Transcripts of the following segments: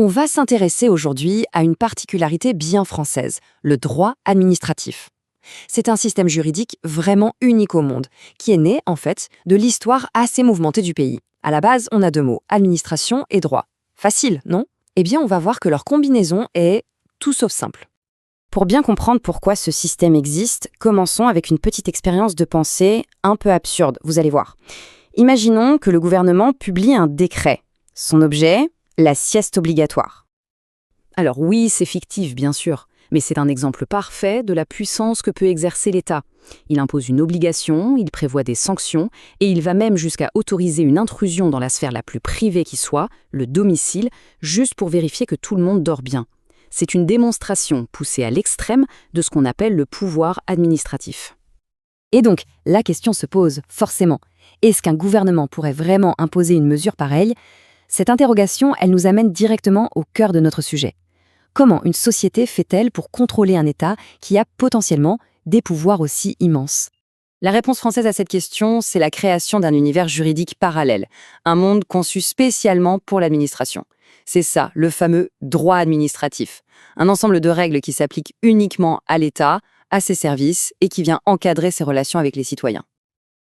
On va s'intéresser aujourd'hui à une particularité bien française, le droit administratif. C'est un système juridique vraiment unique au monde, qui est né, en fait, de l'histoire assez mouvementée du pays. À la base, on a deux mots, administration et droit. Facile, non? Eh bien, on va voir que leur combinaison est tout sauf simple. Pour bien comprendre pourquoi ce système existe, commençons avec une petite expérience de pensée un peu absurde, vous allez voir. Imaginons que le gouvernement publie un décret. Son objet, la sieste obligatoire. Alors oui, c'est fictif, bien sûr, mais c'est un exemple parfait de la puissance que peut exercer l'État. Il impose une obligation, il prévoit des sanctions, et il va même jusqu'à autoriser une intrusion dans la sphère la plus privée qui soit, le domicile, juste pour vérifier que tout le monde dort bien. C'est une démonstration poussée à l'extrême de ce qu'on appelle le pouvoir administratif. Et donc, la question se pose, forcément. Est-ce qu'un gouvernement pourrait vraiment imposer une mesure pareille ? Cette interrogation, elle nous amène directement au cœur de notre sujet. Comment une société fait-elle pour contrôler un État qui a potentiellement des pouvoirs aussi immenses ? La réponse française à cette question, c'est la création d'un univers juridique parallèle, un monde conçu spécialement pour l'administration. C'est ça, le fameux droit administratif, un ensemble de règles qui s'appliquent uniquement à l'État, à ses services et qui vient encadrer ses relations avec les citoyens.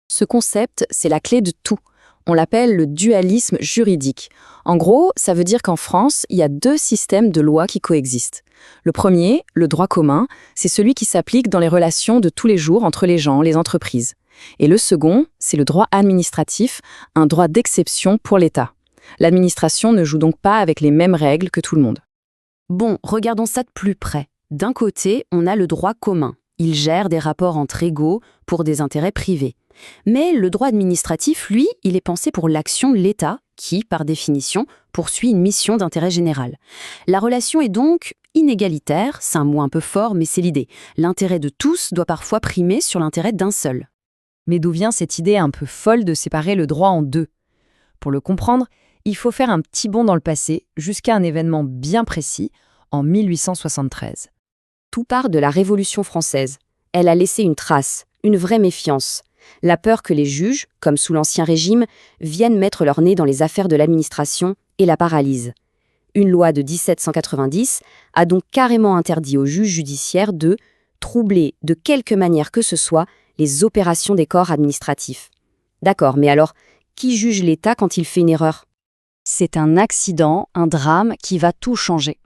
Ce concept, c'est la clé de tout. On l'appelle le dualisme juridique. En gros, ça veut dire qu'en France, il y a deux systèmes de lois qui coexistent. Le premier, le droit commun, c'est celui qui s'applique dans les relations de tous les jours entre les gens, les entreprises. Et le second, c'est le droit administratif, un droit d'exception pour l'État. L'administration ne joue donc pas avec les mêmes règles que tout le monde. Bon, regardons ça de plus près. D'un côté, on a le droit commun. Il gère des rapports entre égaux pour des intérêts privés. Mais le droit administratif, lui, il est pensé pour l'action de l'État, qui, par définition, poursuit une mission d'intérêt général. La relation est donc inégalitaire, c'est un mot un peu fort, mais c'est l'idée. L'intérêt de tous doit parfois primer sur l'intérêt d'un seul. Mais d'où vient cette idée un peu folle de séparer le droit en deux ? Pour le comprendre, il faut faire un petit bond dans le passé, jusqu'à un événement bien précis, en 1873. Tout part de la Révolution française. Elle a laissé une trace, une vraie méfiance. La peur que les juges, comme sous l'Ancien Régime, viennent mettre leur nez dans les affaires de l'administration et la paralysent. Une loi de 1790 a donc carrément interdit aux juges judiciaires de troubler de quelque manière que ce soit les opérations des corps administratifs. D'accord, mais alors, qui juge l'État quand il fait une erreur ? C'est un accident, un drame qui va tout changer.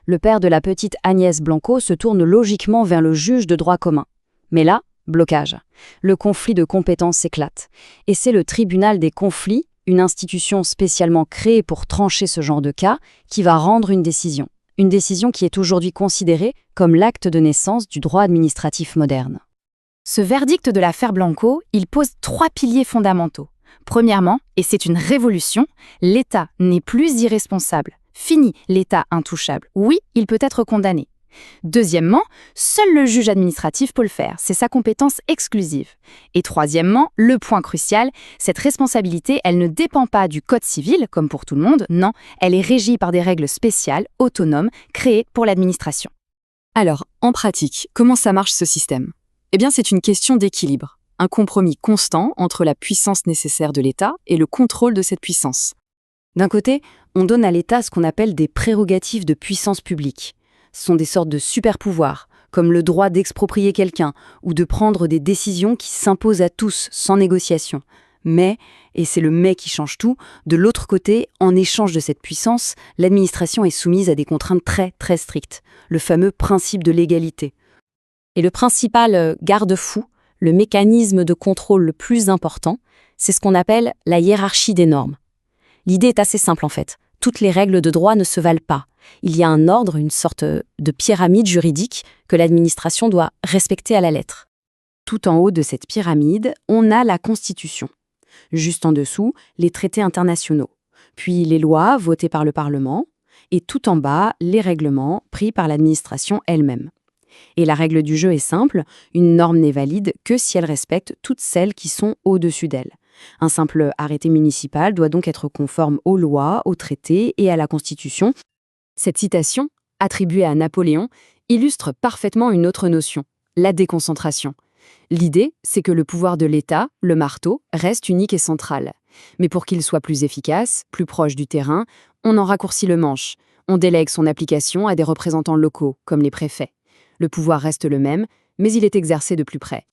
Le père de la petite Agnès Blanco se tourne logiquement vers le juge de droit commun. Mais là, blocage. Le conflit de compétences s'éclate. Et c'est le tribunal des conflits, une institution spécialement créée pour trancher ce genre de cas, qui va rendre une décision. Une décision qui est aujourd'hui considérée comme l'acte de naissance du droit administratif moderne. Ce verdict de l'affaire Blanco, il pose 3 piliers fondamentaux. Premièrement, et c'est une révolution, l'État n'est plus irresponsable. Fini l'État intouchable. Oui, il peut être condamné. Deuxièmement, seul le juge administratif peut le faire, c'est sa compétence exclusive. Et troisièmement, le point crucial, cette responsabilité, elle ne dépend pas du code civil, comme pour tout le monde, non, elle est régie par des règles spéciales, autonomes, créées pour l'administration. Alors, en pratique, comment ça marche ce système ? Eh bien, c'est une question d'équilibre, un compromis constant entre la puissance nécessaire de l'État et le contrôle de cette puissance. D'un côté, on donne à l'État ce qu'on appelle des prérogatives de puissance publique. Ce sont des sortes de super-pouvoirs, comme le droit d'exproprier quelqu'un ou de prendre des décisions qui s'imposent à tous, sans négociation. Mais, et c'est le mais qui change tout, de l'autre côté, en échange de cette puissance, l'administration est soumise à des contraintes très, très strictes, le fameux principe de légalité. Et le principal garde-fou, le mécanisme de contrôle le plus important, c'est ce qu'on appelle la hiérarchie des normes. L'idée est assez simple en fait. Toutes les règles de droit ne se valent pas. Il y a un ordre, une sorte de pyramide juridique que l'administration doit respecter à la lettre. Tout en haut de cette pyramide, on a la Constitution. Juste en dessous, les traités internationaux. Puis les lois votées par le Parlement. Et tout en bas, les règlements pris par l'administration elle-même. Et la règle du jeu est simple, une norme n'est valide que si elle respecte toutes celles qui sont au-dessus d'elle. Un simple arrêté municipal doit donc être conforme aux lois, aux traités et à la Constitution. Cette citation, attribuée à Napoléon, illustre parfaitement une autre notion, la déconcentration. L'idée, c'est que le pouvoir de l'État, le marteau, reste unique et central. Mais pour qu'il soit plus efficace, plus proche du terrain, on en raccourcit le manche. On délègue son application à des représentants locaux, comme les préfets. Le pouvoir reste le même, mais il est exercé de plus près.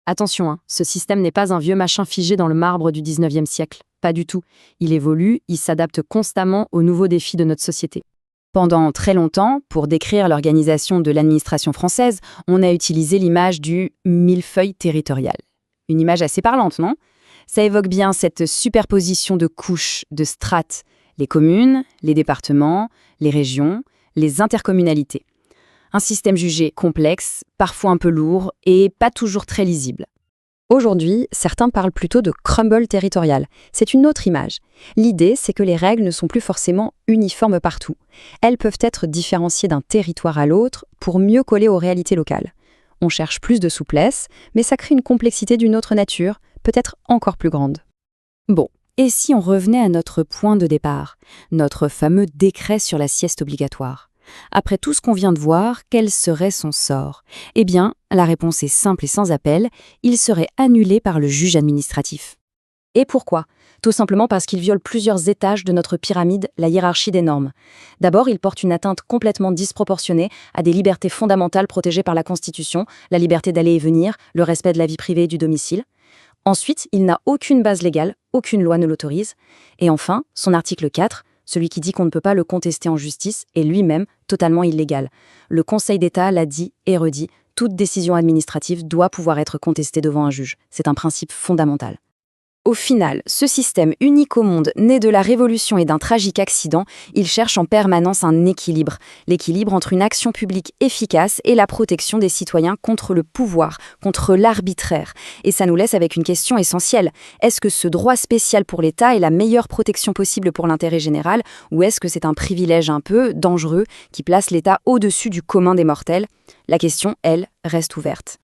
Attention, ce système n'est pas un vieux machin figé dans le marbre du 19e siècle. Pas du tout. Il évolue, il s'adapte constamment aux nouveaux défis de notre société. Pendant très longtemps, pour décrire l'organisation de l'administration française, on a utilisé l'image du millefeuille territorial. Une image assez parlante, non? Ça évoque bien cette superposition de couches, de strates, les communes, les départements, les régions, les intercommunalités. Un système jugé complexe, parfois un peu lourd et pas toujours très lisible. Aujourd'hui, certains parlent plutôt de crumble territorial. C'est une autre image. L'idée, c'est que les règles ne sont plus forcément uniformes partout. Elles peuvent être différenciées d'un territoire à l'autre pour mieux coller aux réalités locales. On cherche plus de souplesse, mais ça crée une complexité d'une autre nature, peut-être encore plus grande. Bon, et si on revenait à notre point de départ, notre fameux décret sur la sieste obligatoire? Après tout ce qu'on vient de voir, quel serait son sort? Eh bien, la réponse est simple et sans appel, il serait annulé par le juge administratif. Et pourquoi? Tout simplement parce qu'il viole plusieurs étages de notre pyramide, la hiérarchie des normes. D'abord, il porte une atteinte complètement disproportionnée à des libertés fondamentales protégées par la Constitution, la liberté d'aller et venir, le respect de la vie privée et du domicile. Ensuite, il n'a aucune base légale, aucune loi ne l'autorise. Et enfin, son article 4, celui qui dit qu'on ne peut pas le contester en justice, est lui-même totalement illégal. Le Conseil d'État l'a dit et redit, toute décision administrative doit pouvoir être contestée devant un juge. C'est un principe fondamental. Au final, ce système unique au monde, né de la Révolution et d'un tragique accident, il cherche en permanence un équilibre. L'équilibre entre une action publique efficace et la protection des citoyens contre le pouvoir, contre l'arbitraire. Et ça nous laisse avec une question essentielle. Est-ce que ce droit spécial pour l'État est la meilleure protection possible pour l'intérêt général, ou est-ce que c'est un privilège un peu dangereux qui place l'État au-dessus du commun des mortels? La question, elle, reste ouverte.